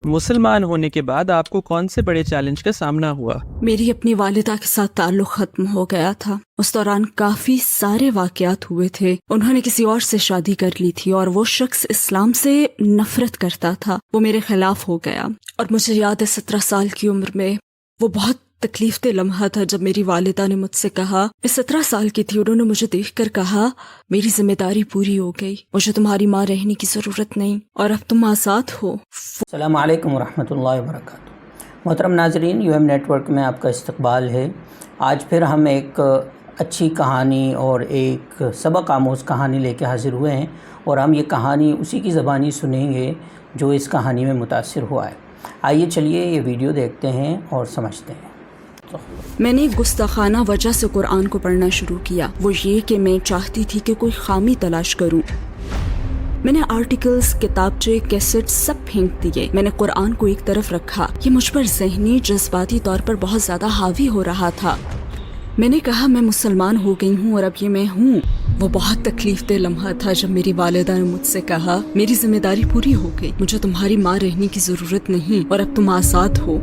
مسلمان ہونے کے بعد آپ کو کون سے بڑے چیلنج کا سامنا ہوا؟ میری اپنی والدہ کے ساتھ تعلق ختم ہو گیا تھا۔ اس دوران کافی سارے واقعات ہوئے تھے۔ انہوں نے کسی اور سے شادی کر لی تھی اور وہ شخص اسلام سے نفرت کرتا تھا۔ وہ میرے خلاف ہو گیا اور مجھے یاد ہے 17 سال کی عمر میں وہ بہت تکلیف دہ لمحہ تھا جب میری والدہ نے مجھ سے کہا، میں 17 سال کی تھی، انہوں نے مجھے دیکھ کر کہا میری ذمہ داری پوری ہو گئی، مجھے تمہاری ماں رہنے کی ضرورت نہیں اور اب تم آزاد ہو۔ السلام علیکم ورحمۃ اللہ وبرکاتہ۔ محترم ناظرین، یو ایم نیٹ ورک میں آپ کا استقبال ہے۔ آج پھر ہم ایک اچھی کہانی اور ایک سبق آموز کہانی لے کے حاضر ہوئے ہیں، اور ہم یہ کہانی اسی کی زبانی سنیں گے جو اس کہانی میں متاثر ہوا ہے۔ آئیے چلیے یہ ویڈیو دیکھتے ہیں اور سمجھتے ہیں۔ میں نے ایک گستاخانہ وجہ سے قرآن کو پڑھنا شروع کیا، وہ یہ کہ میں چاہتی تھی کہ کوئی خامی تلاش کروں۔ میں نے آرٹیکلز، کتابچے، کیسٹ سب پھینک دیے۔ میں نے قرآن کو ایک طرف رکھا، یہ مجھ پر ذہنی جذباتی طور پر بہت زیادہ حاوی ہو رہا تھا۔ میں نے کہا میں مسلمان ہو گئی ہوں اور اب یہ میں ہوں۔ وہ بہت تکلیف دہ لمحہ تھا جب میری والدہ نے مجھ سے کہا میری ذمہ داری پوری ہو گئی، مجھے تمہاری ماں رہنے کی ضرورت نہیں اور اب تم آزاد ہو۔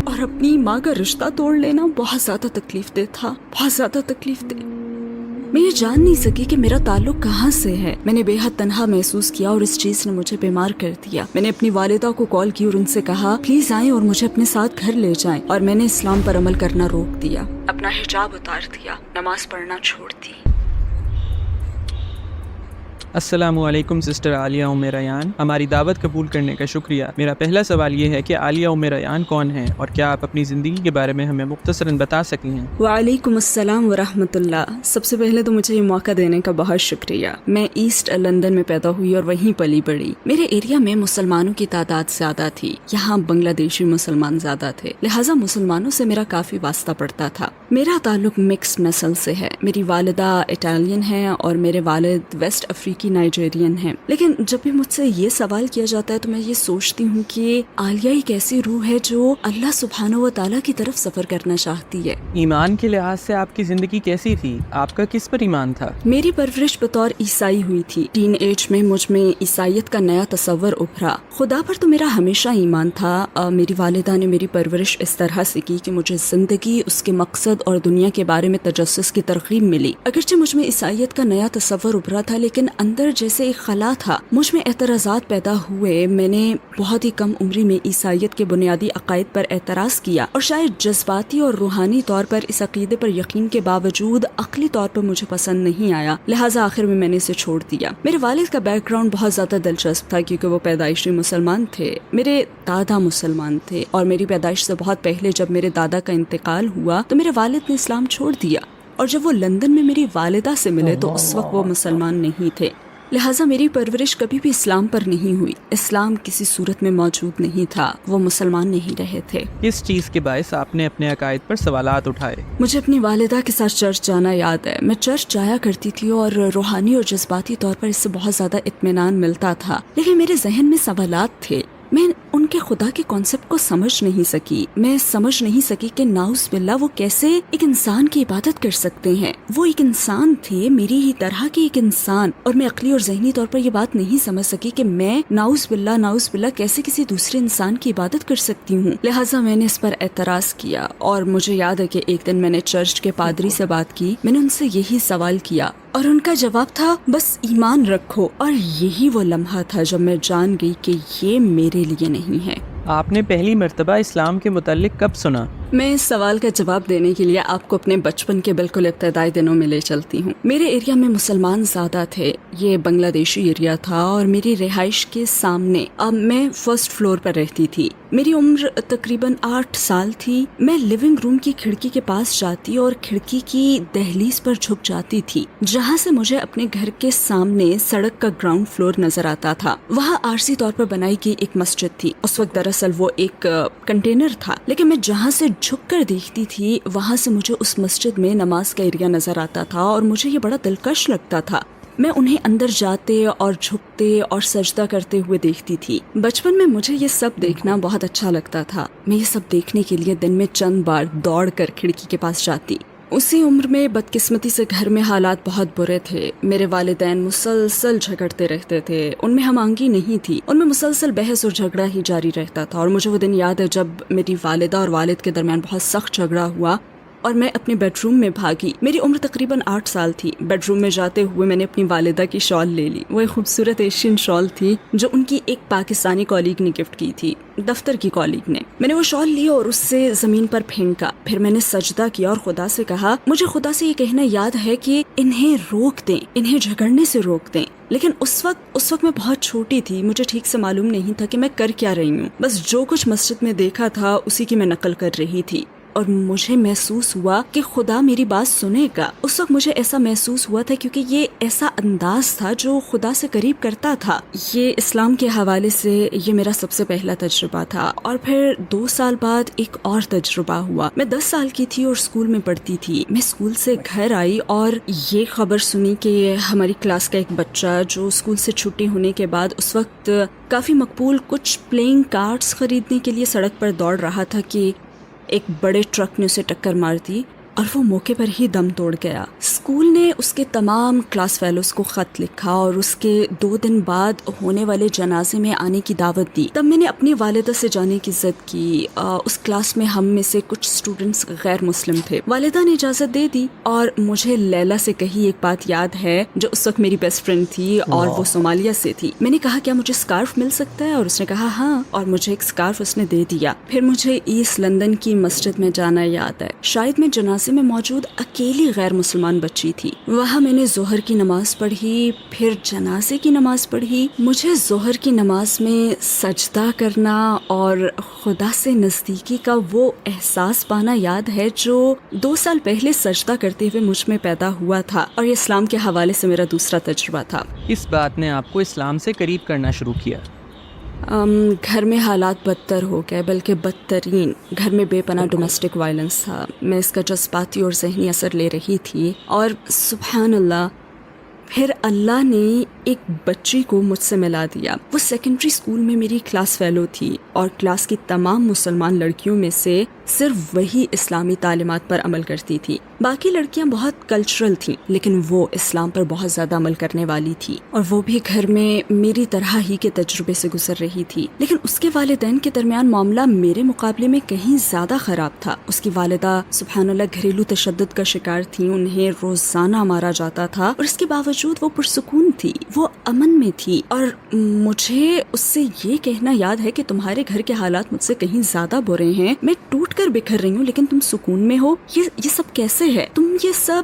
اور اپنی ماں کا رشتہ توڑ لینا بہت زیادہ تکلیف دہ تھا، بہت زیادہ تکلیف دہ۔ میں یہ جان نہیں سکی کہ میرا تعلق کہاں سے ہے۔ میں نے بے حد تنہا محسوس کیا اور اس چیز نے مجھے بیمار کر دیا۔ میں نے اپنی والدہ کو کال کی اور ان سے کہا پلیز آئیں اور مجھے اپنے ساتھ گھر لے جائیں، اور میں نے اسلام پر عمل کرنا روک دیا، اپنا حجاب اتار دیا، نماز پڑھنا چھوڑ دی۔ السلام علیکم سسٹر عالیہ ریان، ہماری دعوت قبول کرنے کا شکریہ۔ میرا پہلا سوال یہ ہے کہ عالیہ ریان کون ہیں، اور کیا آپ اپنی زندگی کے بارے میں ہمیں مختصراً بتا سکتی ہیں؟ وعلیکم السلام ورحمۃ اللہ۔ سب سے پہلے تو مجھے یہ موقع دینے کا بہت شکریہ۔ میں ایسٹ لندن میں پیدا ہوئی اور وہیں پلی بڑھی۔ میرے ایریا میں مسلمانوں کی تعداد زیادہ تھی، یہاں بنگلہ دیشی مسلمان زیادہ تھے، لہٰذا مسلمانوں سے میرا کافی واسطہ پڑتا تھا۔ میرا تعلق مکس نسل سے ہے، میری والدہ اٹالین ہے اور میرے والد ویسٹ افریقی نائجیرین ہیں۔ لیکن جب بھی مجھ سے یہ سوال کیا جاتا ہے تو میں یہ سوچتی ہوں کہ عالیہ ایک ایسی روح ہے جو اللہ سبحانہ و تعالیٰ کی طرف سفر کرنا چاہتی ہے۔ ایمان کے لحاظ سے آپ کی زندگی کیسی تھی؟ آپ کا کس پر ایمان تھا؟ میری پرورش بطور عیسائی ہوئی تھی۔ ٹین ایج میں مجھ میں عیسائیت کا نیا تصور ابھرا۔ خدا پر تو میرا ہمیشہ ایمان تھا۔ میری والدہ نے میری پرورش اس طرح سے کی کہ مجھے زندگی، اس کے مقصد اور دنیا کے بارے میں تجسس کی ترغیب ملی۔ اگرچہ مجھ میں عیسائیت کا نیا تصور ابھرا تھا، لیکن اندر جیسے ایک خلا تھا، مجھ میں اعتراضات پیدا ہوئے۔ میں نے بہت ہی کم عمری میں عیسائیت کے بنیادی عقائد پر اعتراض کیا، اور شاید جذباتی اور روحانی طور پر اس عقیدے پر یقین کے باوجود عقلی طور پر مجھے پسند نہیں آیا، لہٰذا آخر میں نے اسے چھوڑ دیا۔ میرے والد کا بیک گراؤنڈ بہت زیادہ دلچسپ تھا کیونکہ وہ پیدائشی مسلمان تھے۔ میرے دادا مسلمان تھے اور میری پیدائش سے بہت پہلے جب میرے دادا کا انتقال ہوا تو میرے والد نے اسلام چھوڑ دیا، اور جب وہ لندن میں میری والدہ سے ملے تو اس وقت وہ مسلمان نہیں تھے، لہٰذا میری پرورش کبھی بھی اسلام پر نہیں ہوئی۔ اسلام کسی صورت میں موجود نہیں تھا، وہ مسلمان نہیں رہے تھے۔ کس چیز کے باعث آپ نے اپنے عقائد پر سوالات اٹھائے؟ مجھے اپنی والدہ کے ساتھ چرچ جانا یاد ہے۔ میں چرچ جایا کرتی تھی اور روحانی اور جذباتی طور پر اس سے بہت زیادہ اطمینان ملتا تھا، لیکن میرے ذہن میں سوالات تھے۔ میں ان کے خدا کے کانسیپٹ کو سمجھ نہیں سکی۔ میں سمجھ نہیں سکی کہ ناؤز باللہ وہ کیسے ایک انسان کی عبادت کر سکتے ہیں۔ وہ ایک انسان تھے، میری ہی طرح کے ایک انسان، اور میں عقلی اور ذہنی طور پر یہ بات نہیں سمجھ سکی کہ میں ناؤز باللہ کیسے کسی دوسرے انسان کی عبادت کر سکتی ہوں۔ لہٰذا میں نے اس پر اعتراض کیا، اور مجھے یاد ہے کہ ایک دن میں نے چرچ کے پادری سے بات کی۔ میں نے ان سے یہی سوال کیا اور ان کا جواب تھا بس ایمان رکھو، اور یہی وہ لمحہ تھا جب میں جان گئی کہ یہ میرے لیے نہیں ہے۔ آپ نے پہلی مرتبہ اسلام کے متعلق کب سنا؟ میں اس سوال کا جواب دینے کے لیے آپ کو اپنے بچپن کے بالکل ابتدائی دنوں میں لے چلتی ہوں۔ میرے ایریا میں مسلمان زیادہ تھے، یہ بنگلہ دیشی ایریا تھا، اور میری رہائش کے سامنے میں فرسٹ فلور پر رہتی تھی۔ میری عمر تقریباً 8 سال تھی۔ میں لیونگ روم کی کھڑکی کے پاس جاتی اور کھڑکی کی دہلیز پر جھک جاتی تھی، جہاں سے مجھے اپنے گھر کے سامنے سڑک کا گراؤنڈ فلور نظر آتا تھا۔ وہاں عارضی طور پر بنائی گئی ایک مسجد تھی۔ اس وقت دراصل وہ ایک کنٹینر تھا، لیکن میں جہاں سے جھک کر دیکھتی تھی وہاں سے مجھے اس مسجد میں نماز کا ایریا نظر آتا تھا، اور مجھے یہ بڑا دلکش لگتا تھا۔ میں انہیں اندر جاتے اور جھکتے اور سجدہ کرتے ہوئے دیکھتی تھی۔ بچپن میں مجھے یہ سب دیکھنا بہت اچھا لگتا تھا۔ میں یہ سب دیکھنے کے لیے دن میں چند بار دوڑ کر کھڑکی کے پاس جاتی۔ اسی عمر میں بدقسمتی سے گھر میں حالات بہت برے تھے. میرے والدین مسلسل جھگڑتے رہتے تھے. ان میں ہم آہنگی نہیں تھی. ان میں مسلسل بحث اور جھگڑا ہی جاری رہتا تھا. اور مجھے وہ دن یاد ہے جب میری والدہ اور والد کے درمیان بہت سخت جھگڑا ہوا اور میں اپنے بیڈ روم میں بھاگی. میری عمر تقریباً 8 سال تھی. بیڈ روم میں جاتے ہوئے میں نے اپنی والدہ کی شال لے لی. وہ ایک خوبصورت ایشین شال تھی جو ان کی ایک پاکستانی کالیگ نے گفٹ کی تھی, دفتر کی کالیگ نے. میں نے وہ شال لی اور اس سے زمین پر پھینکا. پھر میں نے سجدہ کیا اور خدا سے کہا, مجھے خدا سے یہ کہنا یاد ہے کہ انہیں روک دیں, انہیں جھگڑنے سے روک دیں. لیکن اس وقت میں بہت چھوٹی تھی. مجھے ٹھیک سے معلوم نہیں تھا کہ میں کر کیا رہی ہوں. بس جو کچھ مسجد میں دیکھا تھا اسی کی میں نقل کر رہی تھی. اور مجھے محسوس ہوا کہ خدا میری بات سنے گا. اس وقت مجھے ایسا محسوس ہوا تھا کیونکہ یہ ایسا انداز تھا جو خدا سے قریب کرتا تھا. یہ اسلام کے حوالے سے یہ میرا سب سے پہلا تجربہ تھا. اور پھر 2 سال بعد ایک اور تجربہ ہوا. میں 10 سال کی تھی اور اسکول میں پڑھتی تھی. میں اسکول سے گھر آئی اور یہ خبر سنی کہ ہماری کلاس کا ایک بچہ جو اسکول سے چھٹی ہونے کے بعد اس وقت کافی مقبول کچھ پلینگ کارڈز خریدنے کے لیے سڑک پر دوڑ رہا تھا کہ ایک بڑے ٹرک نے اسے ٹکر مار دی اور وہ موقع پر ہی دم توڑ گیا. اسکول نے اس کے تمام کلاس فیلوز کو خط لکھا اور اس کے 2 دن بعد ہونے والے جنازے میں آنے کی دعوت دی. تب میں نے اپنی والدہ سے جانے کی ضد کی. اس کلاس میں ہم میں سے کچھ اسٹوڈنٹس غیر مسلم تھے. والدہ نے اجازت دے دی اور مجھے لیلا سے کہی ایک بات یاد ہے جو اس وقت میری بیسٹ فرینڈ تھی اور وہ صومالیہ سے تھی. میں نے کہا کیا مجھے اسکارف مل سکتا ہے, اور اس نے کہا ہاں, اور مجھے ایک اسکارف اس نے دے دیا. پھر مجھے ایسٹ لندن کی مسجد میں جانا یاد ہے. شاید میں جنازے میں موجود اکیلی غیر مسلمان بچی تھی. وہاں میں نے ظہر کی نماز پڑھی, پھر جنازے کی نماز پڑھی. مجھے ظہر کی نماز میں سجدہ کرنا اور خدا سے نزدیکی کا وہ احساس پانا یاد ہے جو 2 سال پہلے سجدہ کرتے ہوئے مجھ میں پیدا ہوا تھا. اور یہ اسلام کے حوالے سے میرا دوسرا تجربہ تھا. اس بات نے آپ کو اسلام سے قریب کرنا شروع کیا. گھر میں حالات بدتر ہو گئے, بلکہ بدترین. گھر میں بے پناہ ڈومیسٹک وائلنس تھا. میں اس کا جذباتی اور ذہنی اثر لے رہی تھی. اور سبحان اللہ, پھر اللہ نے ایک بچی کو مجھ سے ملا دیا. وہ سیکنڈری اسکول میں میری کلاس فیلو تھی اور کلاس کی تمام مسلمان لڑکیوں میں سے صرف وہی اسلامی تعلیمات پر عمل کرتی تھی. باقی لڑکیاں بہت کلچرل تھیں, لیکن وہ اسلام پر بہت زیادہ عمل کرنے والی تھی. اور وہ بھی گھر میں میری طرح ہی کے تجربے سے گزر رہی تھی. لیکن اس کے والدین کے درمیان معاملہ میرے مقابلے میں کہیں زیادہ خراب تھا. اس کی والدہ سبحان اللہ گھریلو تشدد کا شکار تھی. انہیں روزانہ مارا جاتا تھا, اور اس کے باوجود وہ پرسکون تھی, وہ امن میں تھی. اور مجھے اس سے یہ کہنا یاد ہے کہ تمہارے گھر کے حالات مجھ سے کہیں زیادہ برے ہیں, میں ٹوٹ کر بکھر رہی ہوں لیکن تم سکون میں ہو. یہ سب کیسے ہے؟ تم یہ سب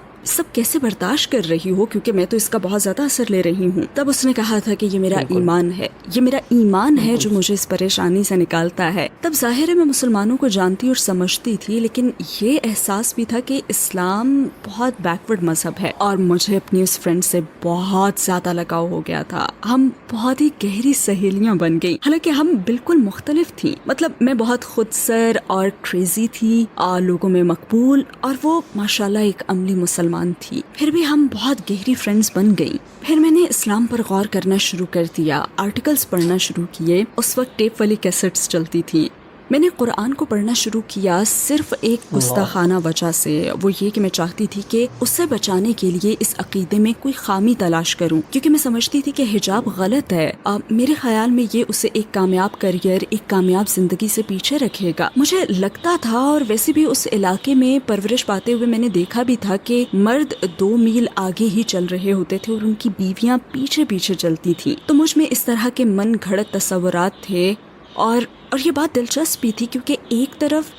کیسے برداشت کر رہی ہو؟ کیونکہ میں تو اس کا بہت زیادہ اثر لے رہی ہوں. تب اس نے کہا تھا کہ یہ میرا ایمان ہے, یہ میرا ایمان ہے جو مجھے اس پریشانی سے نکالتا ہے. تب ظاہر ہے میں مسلمانوں کو جانتی اور سمجھتی تھی, لیکن یہ احساس بھی تھا کہ اسلام بہت بیکورڈ مذہب ہے. اور مجھے اپنی اس فرینڈ سے بہت زیادہ لگاؤ ہو گیا تھا. ہم بہت ہی گہری سہیلیاں بن گئی, حالانکہ ہم بالکل مختلف تھیں. مطلب میں بہت خود سر اور کریزی تھی, لوگوں میں مقبول, اور وہ ماشاءاللہ ایک عملی مسلمان تھی. پھر بھی ہم بہت گہری فرینڈز بن گئی. پھر میں نے اسلام پر غور کرنا شروع کر دیا, آرٹیکلز پڑھنا شروع کیے. اس وقت ٹیپ والی کیسٹس چلتی تھی. میں نے قرآن کو پڑھنا شروع کیا صرف ایک گستاخانہ وجہ سے, وہ یہ کہ میں چاہتی تھی کہ اس سے بچانے کے لیے اس عقیدے میں کوئی خامی تلاش کروں, کیونکہ میں سمجھتی تھی کہ حجاب غلط ہے. میرے خیال میں یہ اسے ایک کامیاب کریئر, ایک کامیاب زندگی سے پیچھے رکھے گا. مجھے لگتا تھا, اور ویسے بھی اس علاقے میں پرورش پاتے ہوئے میں نے دیکھا بھی تھا کہ مرد 2 میل آگے ہی چل رہے ہوتے تھے اور ان کی بیویاں پیچھے پیچھے چلتی تھیں. تو مجھ میں اس طرح کے من گھڑت تصورات تھے. اور یہ بات دلچسپ بھی تھی کیونکہ ایک طرف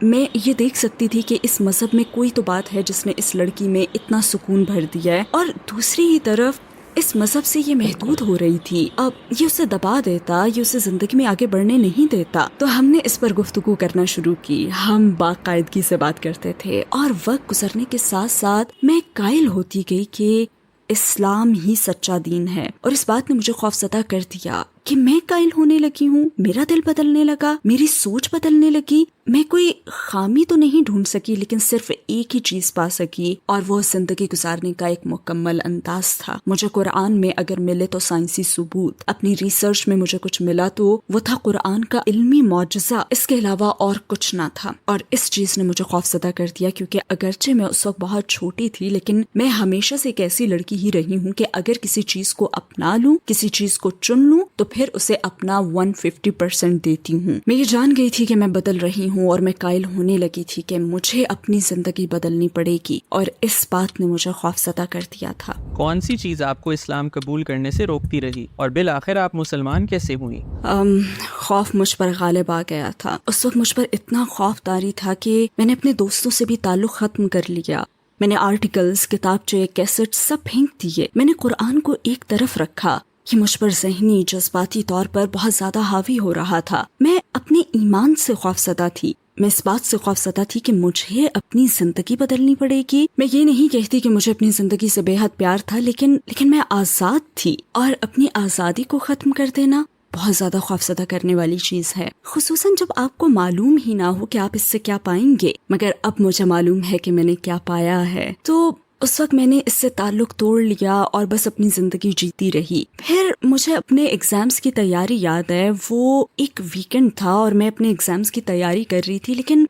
میں یہ دیکھ سکتی تھی کہ اس مذہب میں کوئی تو بات ہے جس نے اس لڑکی میں اتنا سکون بھر دیا ہے, اور دوسری ہی طرف اس مذہب سے یہ محدود ہو رہی تھی. اب یہ اسے دبا دیتا, یہ اسے زندگی میں آگے بڑھنے نہیں دیتا. تو ہم نے اس پر گفتگو کرنا شروع کی. ہم باقاعدگی سے بات کرتے تھے, اور وقت گزرنے کے ساتھ ساتھ میں قائل ہوتی گئی کہ اسلام ہی سچا دین ہے. اور اس بات نے مجھے خوفزدہ کر دیا. کہ میں قائل ہونے لگی ہوں، میرا دل بدلنے لگا، میری سوچ بدلنے لگی. میں کوئی خامی تو نہیں ڈھونڈ سکی لیکن صرف ایک ہی چیز پا سکی اور وہ زندگی گزارنے کا ایک مکمل انداز تھا. مجھے قرآن میں اگر ملے تو سائنسی ثبوت، اپنی ریسرچ میں مجھے کچھ ملا تو وہ تھا قرآن کا علمی معجزہ، اس کے علاوہ اور کچھ نہ تھا. اور اس چیز نے مجھے خوفزدہ کر دیا کیونکہ اگرچہ میں اس وقت بہت چھوٹی تھی لیکن میں ہمیشہ سے ایک ایسی لڑکی ہی رہی ہوں کہ اگر کسی چیز کو اپنا لوں، کسی چیز کو چن لوں تو پھر اسے اپنا 150% دیتی ہوں. میں یہ جان گئی تھی کہ میں بدل رہی ہوں اور میں قائل ہونے لگی تھی کہ مجھے اپنی زندگی بدلنی پڑے گی اور اس بات نے مجھے خوفزدہ کر دیا تھا. کون سی چیز آپ کو اسلام قبول کرنے سے روکتی رہی اور بالآخر آپ مسلمان کیسے ہوئی؟ خوف مجھ پر غالب آ گیا تھا. اس وقت مجھ پر اتنا خوف طاری تھا کہ میں نے اپنے دوستوں سے بھی تعلق ختم کر لیا. میں نے آرٹیکلز، کتابچے، کیسٹ سب پھینک دیے. میں نے قرآن کو ایک طرف رکھا. یہ مجھ پر ذہنی جذباتی طور پر بہت زیادہ حاوی ہو رہا تھا. میں اپنے ایمان سے خوفزدہ تھی. میں اس بات سے خوفزدہ تھی کہ مجھے اپنی زندگی بدلنی پڑے گی. میں یہ نہیں کہتی کہ مجھے اپنی زندگی سے بے حد پیار تھا لیکن میں آزاد تھی اور اپنی آزادی کو ختم کر دینا بہت زیادہ خوفزدہ کرنے والی چیز ہے، خصوصاً جب آپ کو معلوم ہی نہ ہو کہ آپ اس سے کیا پائیں گے. مگر اب مجھے معلوم ہے کہ میں نے کیا پایا ہے. تو اس وقت میں نے اس سے تعلق توڑ لیا اور بس اپنی زندگی جیتی رہی. پھر مجھے اپنے ایگزامز کی تیاری یاد ہے. وہ ایک ویکنڈ تھا اور میں اپنے ایگزامز کی تیاری کر رہی تھی لیکن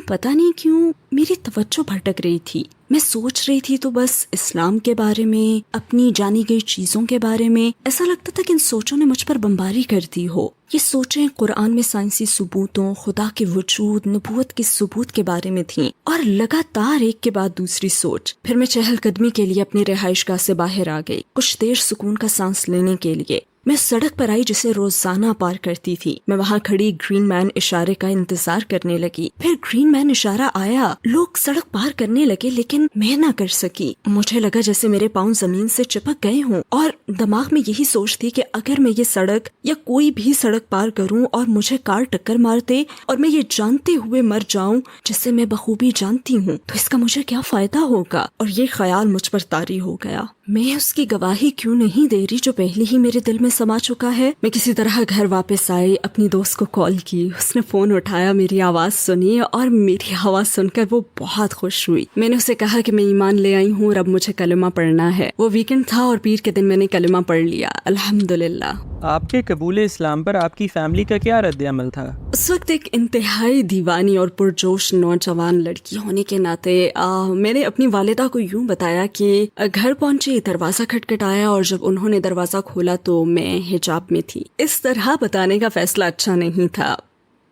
پتہ نہیں کیوں میری توجہ بھٹک رہی تھی. میں سوچ رہی تھی تو بس اسلام کے بارے میں، اپنی جانی گئی چیزوں کے بارے میں. ایسا لگتا تھا کہ ان سوچوں نے مجھ پر بمباری کر دی ہو. یہ سوچیں قرآن میں سائنسی ثبوتوں، خدا کے وجود، نبوت کے ثبوت کے بارے میں تھیں اور لگاتار ایک کے بعد دوسری سوچ. پھر میں چہل قدمی کے لیے اپنی رہائش گاہ سے باہر آ گئی، کچھ دیر سکون کا سانس لینے کے لیے. میں سڑک پر آئی جسے روزانہ پار کرتی تھی. میں وہاں کھڑی گرین مین اشارے کا انتظار کرنے لگی. پھر گرین مین اشارہ آیا، لوگ سڑک پار کرنے لگے لیکن میں نہ کر سکی. مجھے لگا جیسے میرے پاؤں زمین سے چپک گئے ہوں اور دماغ میں یہی سوچ تھی کہ اگر میں یہ سڑک یا کوئی بھی سڑک پار کروں اور مجھے کار ٹکر مار دے اور میں یہ جانتے ہوئے مر جاؤں جسے میں بخوبی جانتی ہوں تو اس کا مجھے کیا فائدہ ہوگا. اور یہ خیال مجھ پر طاری ہو گیا. میں اس کی گواہی کیوں نہیں دے رہی جو پہلے ہی میرے دل میں سما چکا ہے. میں کسی طرح گھر واپس آئی، اپنی دوست کو کال کی. اس نے فون اٹھایا، میری آواز سنی اور میری آواز سن کر وہ بہت خوش ہوئی. میں نے اسے کہا کہ میں ایمان لے آئی ہوں اور اب مجھے کلمہ پڑھنا ہے. وہ ویکنڈ تھا اور پیر کے دن میں نے کلمہ پڑھ لیا، الحمدللہ. آپ کے قبول اسلام پر آپ کی فیملی کا کیا رد عمل تھا؟ اس وقت ایک انتہائی دیوانی اور پرجوش نوجوان لڑکی ہونے کے ناطے میں نے اپنی والدہ کو یوں بتایا کہ گھر پہنچی، دروازہ کھٹکھٹایا اور جب انہوں نے دروازہ کھولا تو میں حجاب میں تھی. اس طرح بتانے کا فیصلہ اچھا نہیں تھا.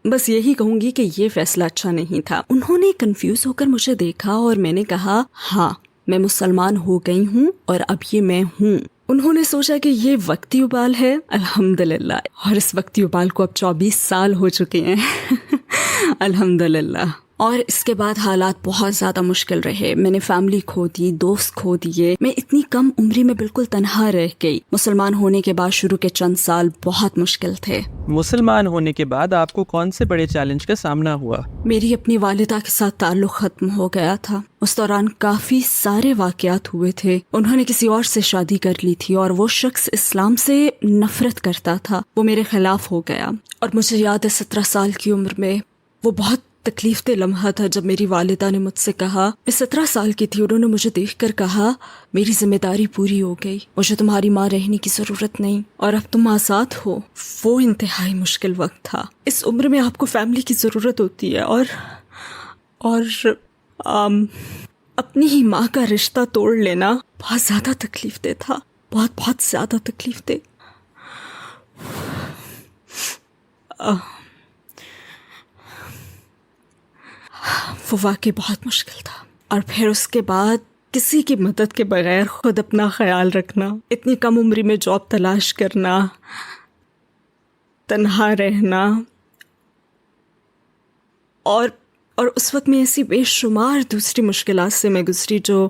بس یہی کہوں گی کہ یہ فیصلہ اچھا نہیں تھا. انہوں نے کنفیوز ہو کر مجھے دیکھا اور میں نے کہا ہاں میں مسلمان ہو گئی ہوں اور اب یہ میں ہوں. انہوں نے سوچا کہ یہ وقتی ابال ہے، الحمدللہ، اور اس وقتی ابال کو اب 24 سال ہو چکے ہیں الحمدللہ. اور اس کے بعد حالات بہت زیادہ مشکل رہے. میں نے فیملی کھو دی، دوست کھو دیے. میں اتنی کم عمری میں بالکل تنہا رہ گئی. مسلمان ہونے کے بعد شروع کے چند سال بہت مشکل تھے. مسلمان ہونے کے بعد آپ کو کون سے بڑے چیلنج کا سامنا ہوا؟ میری اپنی والدہ کے ساتھ تعلق ختم ہو گیا تھا. اس دوران کافی سارے واقعات ہوئے تھے. انہوں نے کسی اور سے شادی کر لی تھی اور وہ شخص اسلام سے نفرت کرتا تھا. وہ میرے خلاف ہو گیا اور مجھے یاد ہے 17 سال کی عمر میں وہ بہت تکلیف دہ لمحہ تھا جب میری والدہ نے مجھ سے کہا، میں 17 سال کی تھی، انہوں نے مجھے دیکھ کر کہا میری ذمہ داری پوری ہو گئی، مجھے تمہاری ماں رہنے کی ضرورت نہیں اور اب تم آزاد ہو. وہ انتہائی مشکل وقت تھا. اس عمر میں آپ کو فیملی کی ضرورت ہوتی ہے اور اپنی ہی ماں کا رشتہ توڑ لینا بہت زیادہ تکلیف دہ تھا، بہت زیادہ تکلیف دہ. وہ واقعی بہت مشکل تھا. اور پھر اس کے بعد کسی کی مدد کے بغیر خود اپنا خیال رکھنا، اتنی کم عمری میں جاب تلاش کرنا، تنہا رہنا، اور اس وقت میں ایسی بے شمار دوسری مشکلات سے میں گزری جو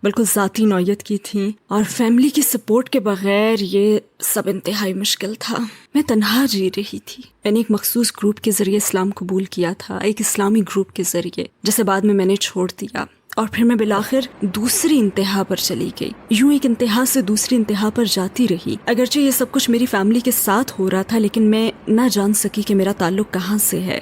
بالکل ذاتی نوعیت کی تھیں، اور فیملی کی سپورٹ کے بغیر یہ سب انتہائی مشکل تھا. میں تنہا جی رہی تھی. میں نے ایک مخصوص گروپ کے ذریعے اسلام قبول کیا تھا، ایک اسلامی گروپ کے ذریعے، جسے بعد میں نے چھوڑ دیا. اور پھر میں بالآخر دوسری انتہا پر چلی گئی، یوں ایک انتہا سے دوسری انتہا پر جاتی رہی۔ اگرچہ یہ سب کچھ میری فیملی کے ساتھ ہو رہا تھا، لیکن میں نہ جان سکی کہ میرا تعلق کہاں سے ہے،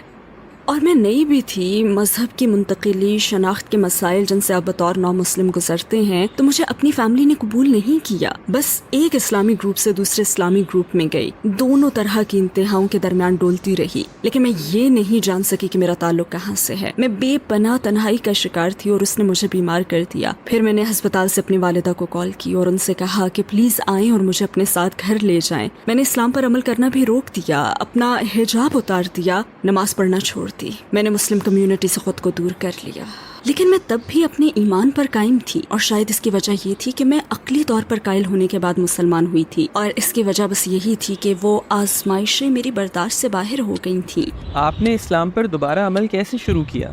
اور میں نئی بھی تھی۔ مذہب کی منتقلی، شناخت کے مسائل جن سے آپ بطور نو مسلم گزرتے ہیں، تو مجھے اپنی فیملی نے قبول نہیں کیا۔ بس ایک اسلامی گروپ سے دوسرے اسلامی گروپ میں گئی، دونوں طرح کی انتہاؤں کے درمیان ڈولتی رہی، لیکن میں یہ نہیں جان سکی کہ میرا تعلق کہاں سے ہے۔ میں بے پناہ تنہائی کا شکار تھی اور اس نے مجھے بیمار کر دیا۔ پھر میں نے ہسپتال سے اپنی والدہ کو کال کی اور ان سے کہا کہ پلیز آئیں اور مجھے اپنے ساتھ گھر لے جائیں۔ میں نے اسلام پر عمل کرنا بھی روک دیا، اپنا حجاب اتار دیا، نماز پڑھنا چھوڑ دی۔ میں نے مسلم کمیونٹی سے خود کو دور کر لیا، لیکن میں تب بھی اپنے ایمان پر قائم تھی، اور شاید اس کی وجہ یہ تھی کہ میں عقلی طور پر قائل ہونے کے بعد مسلمان ہوئی تھی، اور اس کی وجہ بس یہی تھی کہ وہ آزمائشیں میری برداشت سے باہر ہو گئی تھیں۔ آپ نے اسلام پر دوبارہ عمل کیسے شروع کیا؟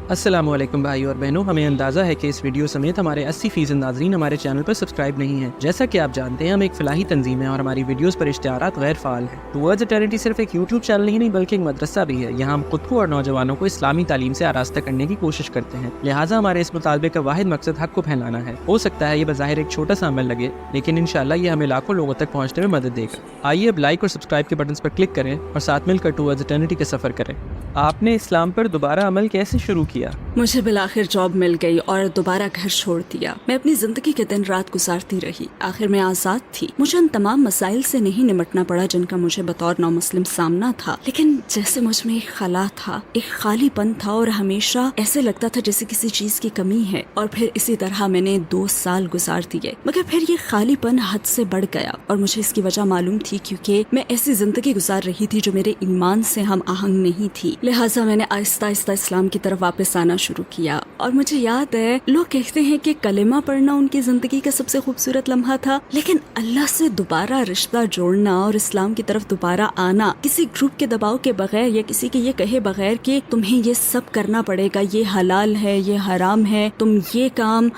السلام علیکم بھائی اور بہنوں، ہمیں اندازہ ہے کہ اس ویڈیو سمیت ہمارے 80% ناظرین ہمارے چینل پر سبسکرائب نہیں ہیں۔ جیسا کہ آپ جانتے ہیں، ہم ایک فلاحی تنظیم ہیں اور ہماری ویڈیوز پر اشتہارات غیر فعال ہیں۔ ٹوورڈز اٹرنیٹی صرف ایک یوٹیوب چینل ہی نہیں بلکہ ایک مدرسہ بھی ہے۔ یہاں ہم خود کو اور نوجوانوں کو اسلامی تعلیم سے آراستہ کرنے کی کوشش کرتے ہیں، لہٰذا ہمارے اس مطالبے کا واحد مقصد حق کو پھیلانا ہے۔ ہو سکتا ہے یہ بظاہر ایک چھوٹا سا عمل لگے، لیکن انشاءاللہ یہ ہمیں لاکھوں لوگوں تک پہنچنے میں مدد دے گا۔ آئیے اب لائک اور سبسکرائب کے بٹنز پر کلک کریں اور ساتھ مل کر ٹوورڈز اٹرنیٹی کا سفر کریں۔ آپ نے اسلام پر دوبارہ عمل کیسے شروع کیا؟ مجھے بالآخر جاب مل گئی اور دوبارہ گھر چھوڑ دیا۔ میں اپنی زندگی کے دن رات گزارتی رہی، آخر میں آزاد تھی۔ مجھے ان تمام مسائل سے نہیں نمٹنا پڑا جن کا مجھے بطور نو مسلم سامنا تھا، لیکن جیسے مجھ میں ایک خلا تھا، ایک خالی پن تھا، اور ہمیشہ ایسے لگتا تھا جیسے کسی چیز کی کمی ہے۔ اور پھر اسی طرح میں نے 2 سال گزار دیے، مگر پھر یہ خالی پن حد سے بڑھ گیا، اور مجھے اس کی وجہ معلوم تھی، کیونکہ میں ایسی زندگی گزار رہی تھی جو میرے ایمان سے ہم آہنگ نہیں تھی۔ لہٰذا میں نے آہستہ آہستہ اسلام کی طرف واپس آنا شروع کیا، اور مجھے یاد ہے لوگ کہتے ہیں کہ کلمہ پڑھنا ان کی زندگی کا سب سے خوبصورت لمحہ تھا، لیکن اللہ سے دوبارہ رشتہ جوڑنا اور اسلام کی طرف دوبارہ آنا کسی گروپ کے دباؤ کے بغیر یا کسی کے یہ کہے بغیر کہ تمہیں یہ سب کرنا پڑے گا، یہ حلال ہے، یہ حرام ہے، تم یہ کام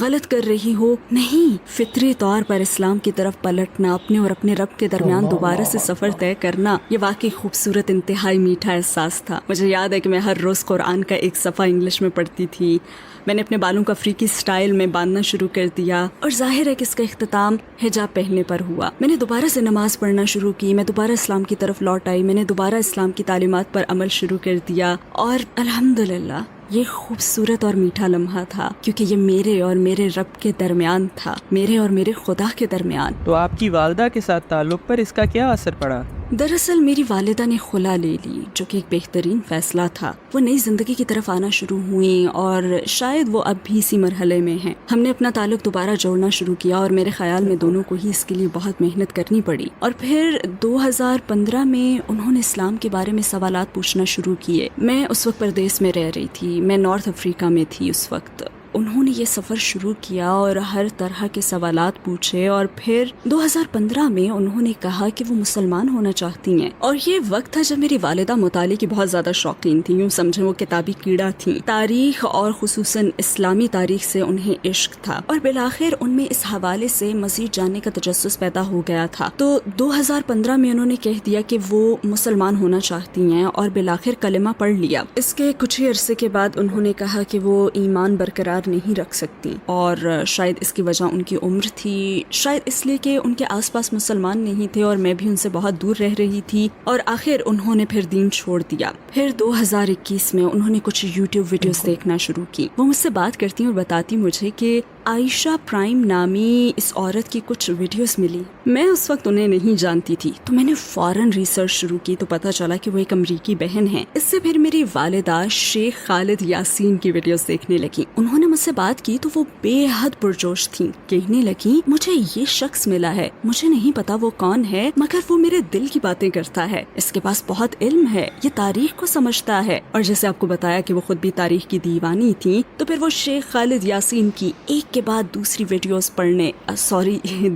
غلط کر رہی ہو، نہیں، فطری طور پر اسلام کی طرف پلٹنا، اپنے اور اپنے رب کے درمیان دوبارہ سے سفر طے کرنا، یہ واقعی خوبصورت، انتہائی میٹھا احساس تھا۔ مجھے یاد ہے کہ میں ہر روز قرآن کا ایک صفحہ انگلش میں پڑھتی تھی۔ میں نے اپنے بالوں کا افریقی سٹائل میں باندھنا شروع کر دیا، اور ظاہر ہے کہ اس کا اختتام حجاب پہننے پر ہوا۔ میں نے دوبارہ سے نماز پڑھنا شروع کی، میں دوبارہ اسلام کی طرف لوٹ آئی، میں نے دوبارہ اسلام کی تعلیمات پر عمل شروع کر دیا، اور الحمدللہ یہ خوبصورت اور میٹھا لمحہ تھا، کیونکہ یہ میرے اور میرے رب کے درمیان تھا، میرے اور میرے خدا کے درمیان۔ تو آپ کی والدہ کے ساتھ تعلق پر اس کا کیا اثر پڑا؟ دراصل میری والدہ نے خلا لے لی، جو کہ ایک بہترین فیصلہ تھا۔ وہ نئی زندگی کی طرف آنا شروع ہوئیں، اور شاید وہ اب بھی اسی مرحلے میں ہیں۔ ہم نے اپنا تعلق دوبارہ جوڑنا شروع کیا، اور میرے خیال میں دونوں کو ہی اس کے لیے بہت محنت کرنی پڑی۔ اور پھر 2015 میں انہوں نے اسلام کے بارے میں سوالات پوچھنا شروع کیے۔ میں اس وقت پردیس میں رہ رہی تھی، میں نارتھ افریقہ میں تھی اس وقت۔ انہوں نے یہ سفر شروع کیا اور ہر طرح کے سوالات پوچھے، اور پھر 2015 میں انہوں نے کہا کہ وہ مسلمان ہونا چاہتی ہیں۔ اور یہ وقت تھا جب میری والدہ مطالعے کی بہت زیادہ شوقین تھی، یوں سمجھیں وہ کتابی کیڑا تھیں۔ تاریخ اور خصوصاً اسلامی تاریخ سے انہیں عشق تھا، اور بالآخر ان میں اس حوالے سے مزید جاننے کا تجسس پیدا ہو گیا تھا۔ تو 2015 میں انہوں نے کہہ دیا کہ وہ مسلمان ہونا چاہتی ہیں، اور بالآخر کلمہ پڑھ لیا۔ اس کے کچھ ہی عرصے کے بعد انہوں نے کہا کہ وہ ایمان برقرار نہیں رکھ سکتی، اور شاید اس کی وجہ ان کی عمر تھی، شاید اس لیے کہ ان کے آس پاس مسلمان نہیں تھے اور میں بھی ان سے بہت دور رہ رہی تھی، اور آخر انہوں نے پھر دین چھوڑ دیا۔ پھر 2021 میں انہوں نے کچھ یوٹیوب ویڈیوز دیکھنا شروع کی۔ وہ مجھ سے بات کرتی اور بتاتی مجھے کہ عائشہ پرائم نامی اس عورت کی کچھ ویڈیوز ملی۔ میں اس وقت انہیں نہیں جانتی تھی، تو میں نے فوراً ریسرچ شروع کی، تو پتہ چلا کہ وہ ایک امریکی بہن ہیں۔ اس سے پھر میری والدہ شیخ خالد یاسین کی ویڈیوز دیکھنے لگی۔ انہوں نے مجھ سے بات کی تو وہ بے حد پرجوش تھیں، کہنے لگی مجھے یہ شخص ملا ہے، مجھے نہیں پتا وہ کون ہے، مگر وہ میرے دل کی باتیں کرتا ہے، اس کے پاس بہت علم ہے، یہ تاریخ کو سمجھتا ہے۔ اور جیسے آپ کو بتایا کہ وہ خود بھی تاریخ کی دیوانی تھیں، تو پھر وہ شیخ خالد یاسین کی ایک کے بعد دوسری ویڈیوز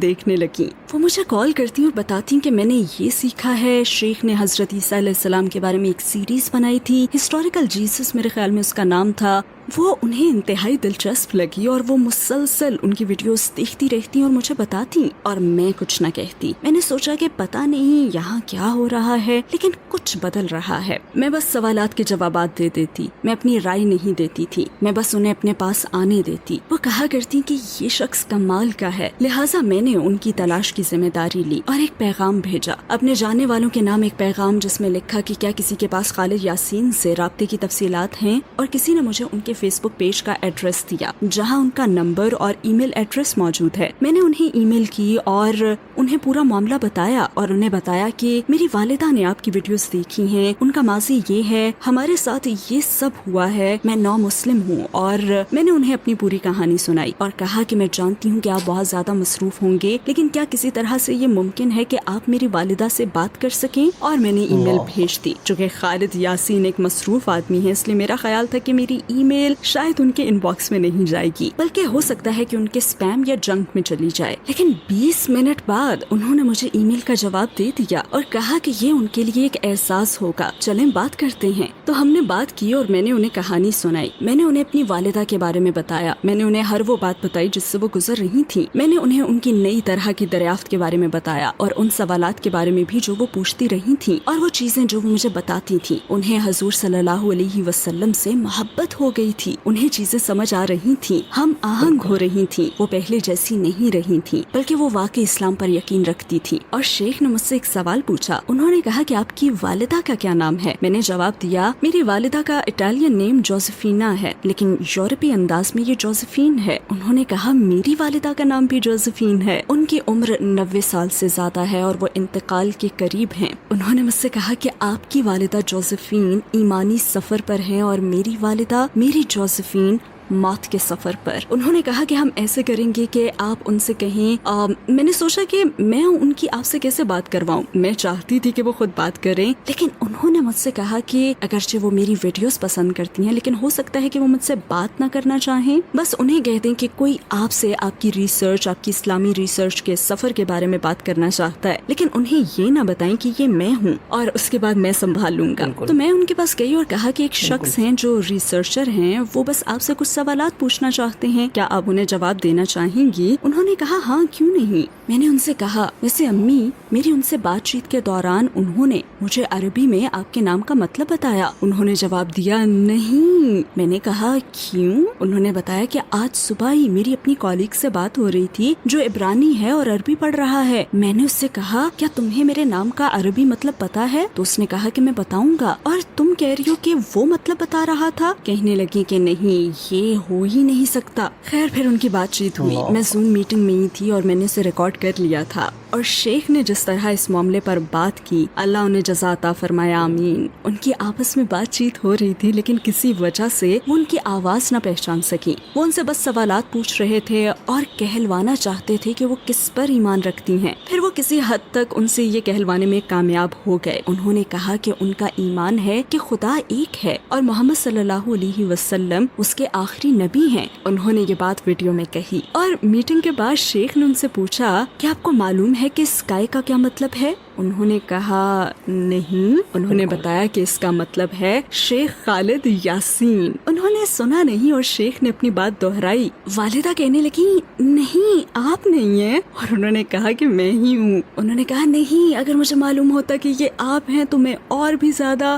دیکھنے لگی۔ وہ مجھے کال کرتی اور بتاتی کہ میں نے یہ سیکھا ہے. شیخ نے حضرت عیسیٰ علیہ السلام کے بارے میں ایک سیریز بنائی تھی, ہسٹوریکل جیسس میرے خیال میں اس کا نام تھا. وہ انہیں انتہائی دلچسپ لگی اور وہ مسلسل ان کی ویڈیوز دیکھتی رہتی اور مجھے بتاتی, اور میں کچھ نہ کہتی. میں نے سوچا کہ پتہ نہیں یہاں کیا ہو رہا ہے, لیکن کچھ بدل رہا ہے. میں بس سوالات کے جوابات دے دیتی, میں اپنی رائے نہیں دیتی تھی, میں بس انہیں اپنے پاس آنے دیتی. وہ کہا کرتی کہ یہ شخص کمال کا ہے, لہٰذا میں نے ان کی تلاش کی ذمہ داری لی اور ایک پیغام بھیجا اپنے جاننے والوں کے نام, ایک پیغام جس میں لکھا کہ کیا کسی کے پاس خالد یاسین سے رابطے کی تفصیلات ہیں, اور کسی نے مجھے ان کے فیس بک پیج کا ایڈریس دیا جہاں ان کا نمبر اور ای میل ایڈریس موجود ہے. میں نے انہیں ای میل کی اور انہیں پورا معاملہ بتایا, اور انہیں بتایا کہ میری والدہ نے آپ کی ویڈیوز دیکھی ہیں, ان کا ماضی یہ ہے, ہمارے ساتھ یہ سب ہوا ہے, میں نو مسلم ہوں. اور میں نے انہیں اپنی پوری کہانی سنائی اور کہا کہ میں جانتی ہوں کہ آپ بہت زیادہ مصروف ہوں گے, لیکن کیا کسی طرح سے یہ ممکن ہے کہ آپ میری والدہ سے بات کر سکیں. اور میں نے ای میل بھیج دی. چونکہ خالد یاسین ایک مصروف آدمی ہے, اس لیے میرا خیال تھا کہ میری ای میل شاید ان کے ان باکس میں نہیں جائے گی, بلکہ ہو سکتا ہے کہ ان کے اسپیم یا جنک میں چلی جائے. لیکن 20 منٹ بعد انہوں نے مجھے ای میل کا جواب دے دیا اور کہا کہ یہ ان کے لیے ایک احساس ہوگا, چلیں بات کرتے ہیں. تو ہم نے بات کی اور میں نے انہیں کہانی سنائی. میں نے انہیں اپنی والدہ کے بارے میں بتایا, میں نے انہیں ہر وہ بات بتائی جس سے وہ گزر رہی تھی. میں نے انہیں ان کی نئی طرح کی دریافت کے بارے میں بتایا اور ان سوالات کے بارے میں بھی جو وہ پوچھتی رہی تھی, اور وہ چیزیں جو وہ مجھے بتاتی تھی. انہیں حضور صلی اللہ علیہ وسلم سے محبت ہو گئی تھی, انہیں چیزیں سمجھ آ رہی تھی, ہم آہنگ ہو رہی تھی, وہ پہلے جیسی نہیں رہی تھی, بلکہ وہ واقعی اسلام پر یقین رکھتی تھی. اور شیخ نے مجھ سے ایک سوال پوچھا. انہوں نے کہا کہ آپ کی والدہ کا کیا نام ہے. میں نے جواب دیا میری والدہ کا اٹالین نیم جوزفینا ہے, لیکن یورپی انداز میں یہ جوزفین ہے. انہوں نے کہا میری والدہ کا نام بھی جوزفین ہے, ان کی عمر 90 سال سے زیادہ ہے اور وہ انتقال کے قریب ہیں. انہوں نے مجھ سے کہا کہ آپ کی والدہ جوزفین ایمانی سفر پر ہیں اور میری والدہ میری جوزفین موت کے سفر پر. انہوں نے کہا کہ ہم ایسے کریں گے کہ آپ ان سے کہیں. میں نے سوچا کہ میں ان کی آپ سے کیسے بات کرواؤں. میں چاہتی تھی کہ وہ خود بات کریں, لیکن انہوں نے مجھ سے کہا کہ اگرچہ وہ میری ویڈیوز پسند کرتی ہیں, لیکن ہو سکتا ہے کہ وہ مجھ سے بات نہ کرنا چاہیں. بس انہیں کہہ دیں کہ کوئی آپ سے آپ کی ریسرچ, آپ کی اسلامی ریسرچ کے سفر کے بارے میں بات کرنا چاہتا ہے, لیکن انہیں یہ نہ بتائیں کہ یہ میں ہوں اور اس کے بعد میں سنبھال لوں گا. تو میں ان کے پاس گئی اور کہا کہ ایک شخص ہیں جو ریسرچر ہیں, وہ بس آپ سے کچھ سوالات پوچھنا چاہتے ہیں, کیا آپ انہیں جواب دینا چاہیں گی. انہوں نے کہا ہاں کیوں نہیں. میں نے ان سے کہا ویسے امی میری ان سے بات چیت کے دوران انہوں نے مجھے عربی میں آپ کے نام کا مطلب بتایا. انہوں نے جواب دیا نہیں. میں نے کہا کیوں. انہوں نے بتایا کہ آج صبح ہی میری اپنی کالیگ سے بات ہو رہی تھی جو عبرانی ہے اور عربی پڑھ رہا ہے. میں نے اس سے کہا کیا تمہیں میرے نام کا عربی مطلب پتا ہے. تو اس نے کہا کہ میں بتاؤں گا. اور تم کہہ رہی ہو کہ وہ مطلب بتا رہا تھا. کہنے لگی کہ نہیں یہ ہو ہی نہیں سکتا. خیر پھر ان کی بات چیت ہوئی. میں زوم میٹنگ میں ہی تھی اور میں نے اسے ریکارڈ کر لیا تھا. اور شیخ نے جس طرح اس معاملے پر بات کی, اللہ انہیں جزا عطا فرمایا, آمین. ان کی آپس میں بات چیت ہو رہی تھی, لیکن کسی وجہ سے وہ ان کی آواز نہ پہچان سکی. وہ ان سے بس سوالات پوچھ رہے تھے اور کہلوانا چاہتے تھے کہ وہ کس پر ایمان رکھتی ہیں. پھر وہ کسی حد تک ان سے یہ کہلوانے میں کامیاب ہو گئے. انہوں نے کہا کہ ان کا ایمان ہے کہ خدا ایک ہے اور محمد صلی اللہ علیہ وسلم اس کے آخری نبی ہیں. انہوں نے یہ بات ویڈیو میں کہی. اور میٹنگ کے بعد شیخ نے ان سے پوچھا کہ آپ کو معلوم ہے کہ اسکائی کا کیا مطلب ہے. انہوں نے کہا نہیں. انہوں نے بتایا کہ اس کا مطلب ہے شیخ خالد یاسین. انہوں نے سنا نہیں اور شیخ نے اپنی بات دہرائی. والدہ کہنے لگی نہیں آپ نہیں ہیں, اور انہوں نے کہا کہ میں ہی ہوں. انہوں نے کہا نہیں اگر مجھے معلوم ہوتا کہ یہ آپ ہیں تو میں اور بھی زیادہ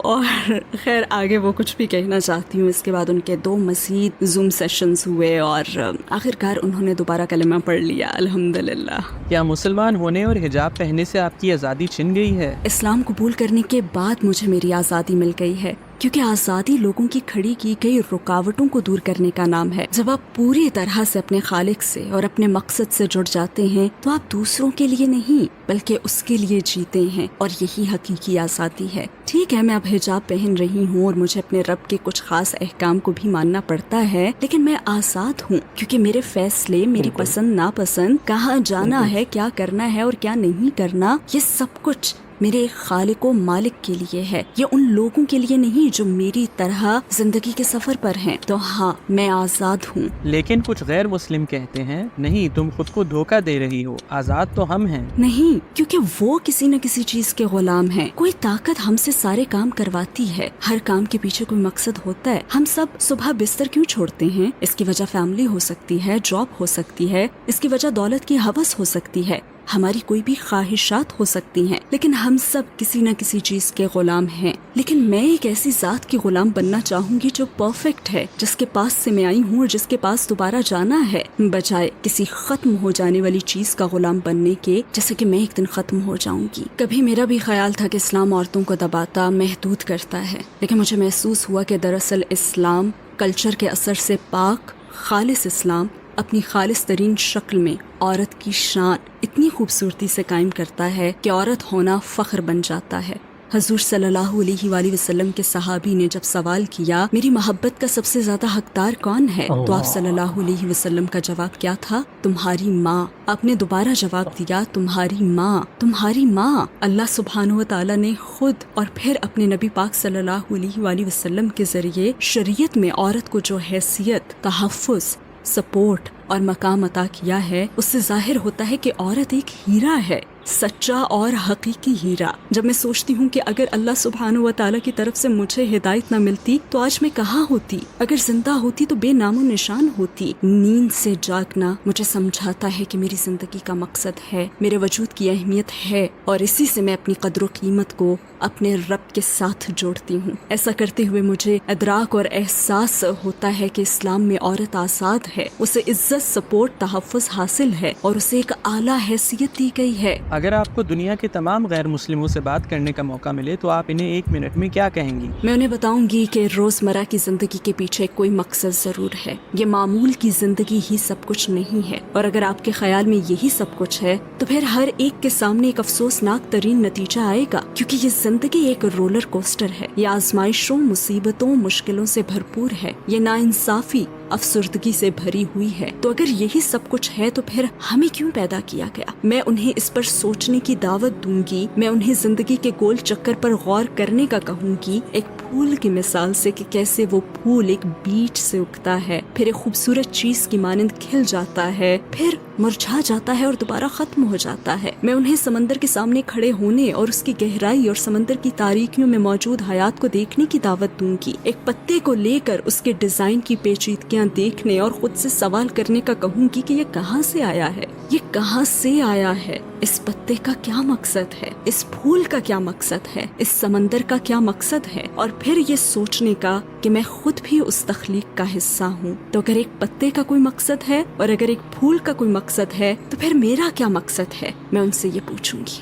اور خیر آگے وہ کچھ بھی کہنا چاہتی ہوں. اس کے بعد ان کے 2 مزید زوم سیشنز ہوئے اور آخرکار انہوں نے دوبارہ کلمہ پڑھ لیا الحمدللہ. کیا مسلمان ہونے اور حجاب پہننے سے آپ کی آزادی چھن گئی ہے؟ اسلام قبول کرنے کے بعد مجھے میری آزادی مل گئی ہے, کیونکہ آزادی لوگوں کی کھڑی کی گئی رکاوٹوں کو دور کرنے کا نام ہے. جب آپ پوری طرح سے اپنے خالق سے اور اپنے مقصد سے جڑ جاتے ہیں تو آپ دوسروں کے لیے نہیں بلکہ اس کے لیے جیتے ہیں, اور یہی حقیقی آزادی ہے. ٹھیک ہے میں اب حجاب پہن رہی ہوں اور مجھے اپنے رب کے کچھ خاص احکام کو بھی ماننا پڑتا ہے, لیکن میں آزاد ہوں کیونکہ میرے فیصلے, میری پسند ناپسند, کہاں جانا ہے, کیا کرنا ہے اور کیا نہیں کرنا, یہ سب کچھ میرے خالق و مالک کے لیے ہے، یہ ان لوگوں کے لیے نہیں جو میری طرح زندگی کے سفر پر ہیں۔ تو ہاں، میں آزاد ہوں۔ لیکن کچھ غیر مسلم کہتے ہیں نہیں، تم خود کو دھوکہ دے رہی ہو، آزاد تو ہم ہیں۔ نہیں، کیونکہ وہ کسی نہ کسی چیز کے غلام ہیں۔ کوئی طاقت ہم سے سارے کام کرواتی ہے، ہر کام کے پیچھے کوئی مقصد ہوتا ہے۔ ہم سب صبح بستر کیوں چھوڑتے ہیں؟ اس کی وجہ فیملی ہو سکتی ہے، جاب ہو سکتی ہے، اس کی وجہ دولت کی ہوس ہو سکتی ہے، ہماری کوئی بھی خواہشات ہو سکتی ہیں، لیکن ہم سب کسی نہ کسی چیز کے غلام ہیں۔ لیکن میں ایک ایسی ذات کی غلام بننا چاہوں گی جو پرفیکٹ ہے، جس کے پاس سے میں آئی ہوں اور جس کے پاس دوبارہ جانا ہے، بجائے کسی ختم ہو جانے والی چیز کا غلام بننے کے، جیسے کہ میں ایک دن ختم ہو جاؤں گی۔ کبھی میرا بھی خیال تھا کہ اسلام عورتوں کو دباتا، محدود کرتا ہے، لیکن مجھے محسوس ہوا کہ دراصل اسلام کلچر کے اثر سے پاک، خالص اسلام اپنی خالص ترین شکل میں عورت کی شان اتنی خوبصورتی سے قائم کرتا ہے کہ عورت ہونا فخر بن جاتا ہے۔ حضور صلی اللہ علیہ وآلہ وسلم کے صحابی نے جب سوال کیا میری محبت کا سب سے زیادہ حقدار کون ہے، تو آپ صلی اللہ علیہ وسلم کا جواب کیا تھا؟ تمہاری ماں۔ آپ نے دوبارہ جواب دیا، تمہاری ماں، تمہاری ماں۔ اللہ سبحانہ و تعالیٰ نے خود اور پھر اپنے نبی پاک صلی اللہ علیہ وآلہ وسلم کے ذریعے شریعت میں عورت کو جو حیثیت، تحفظ، سپورٹ اور مقام عطا کیا ہے، اس سے ظاہر ہوتا ہے کہ عورت ایک ہیرا ہے، سچا اور حقیقی ہیرا۔ جب میں سوچتی ہوں کہ اگر اللہ سبحانہ و تعالیٰ کی طرف سے مجھے ہدایت نہ ملتی تو آج میں کہاں ہوتی، اگر زندہ ہوتی تو بے نام و نشان ہوتی۔ نیند سے جاگنا مجھے سمجھاتا ہے کہ میری زندگی کا مقصد ہے، میرے وجود کی اہمیت ہے، اور اسی سے میں اپنی قدر و قیمت کو اپنے رب کے ساتھ جوڑتی ہوں۔ ایسا کرتے ہوئے مجھے ادراک اور احساس ہوتا ہے کہ اسلام میں عورت آزاد ہے، اسے عزت، سپورٹ، تحفظ حاصل ہے اور اسے ایک اعلیٰ حیثیت دی گئی ہے۔ اگر آپ کو دنیا کے تمام غیر مسلموں سے بات کرنے کا موقع ملے تو آپ انہیں 1 منٹ میں کیا کہیں گی؟ میں انہیں بتاؤں گی کہ روزمرہ کی زندگی کے پیچھے کوئی مقصد ضرور ہے، یہ معمول کی زندگی ہی سب کچھ نہیں ہے، اور اگر آپ کے خیال میں یہی سب کچھ ہے تو پھر ہر ایک کے سامنے ایک افسوسناک ترین نتیجہ آئے گا، کیونکہ یہ زندگی ایک رولر کوسٹر ہے، یہ آزمائشوں، مصیبتوں، مشکلوں سے بھرپور ہے، یہ ناانصافی، افسردگی سے بھری ہوئی ہے۔ تو اگر یہی سب کچھ ہے تو پھر ہمیں کیوں پیدا کیا گیا؟ میں انہیں اس پر سوچنے کی دعوت دوں گی، میں انہیں زندگی کے گول چکر پر غور کرنے کا کہوں گی، ایک پھول کی مثال سے کہ کیسے وہ پھول ایک بیج سے اگتا ہے، پھر ایک خوبصورت چیز کی مانند کھل جاتا ہے، پھر مرجھا جاتا ہے اور دوبارہ ختم ہو جاتا ہے۔ میں انہیں سمندر کے سامنے کھڑے ہونے اور اس کی گہرائی اور سمندر کی تاریکیوں میں موجود حیات کو دیکھنے کی دعوت دوں گی، ایک پتے کو لے کر اس کے ڈیزائن کی پیچیدگیاں دیکھنے اور خود سے سوال کرنے کا کہوں گی کہ یہ کہاں سے آیا ہے، یہ کہاں سے آیا ہے، اس پتے کا کیا مقصد ہے، اس پھول کا کیا مقصد ہے، اس سمندر کا کیا مقصد ہے، اور پھر یہ سوچنے کا کہ میں خود بھی اس تخلیق کا حصہ ہوں۔ تو اگر ایک پتے کا کوئی مقصد ہے اور اگر ایک پھول کا کوئی مقصد ہے تو پھر میرا کیا مقصد ہے، میں ان سے یہ پوچھوں گی۔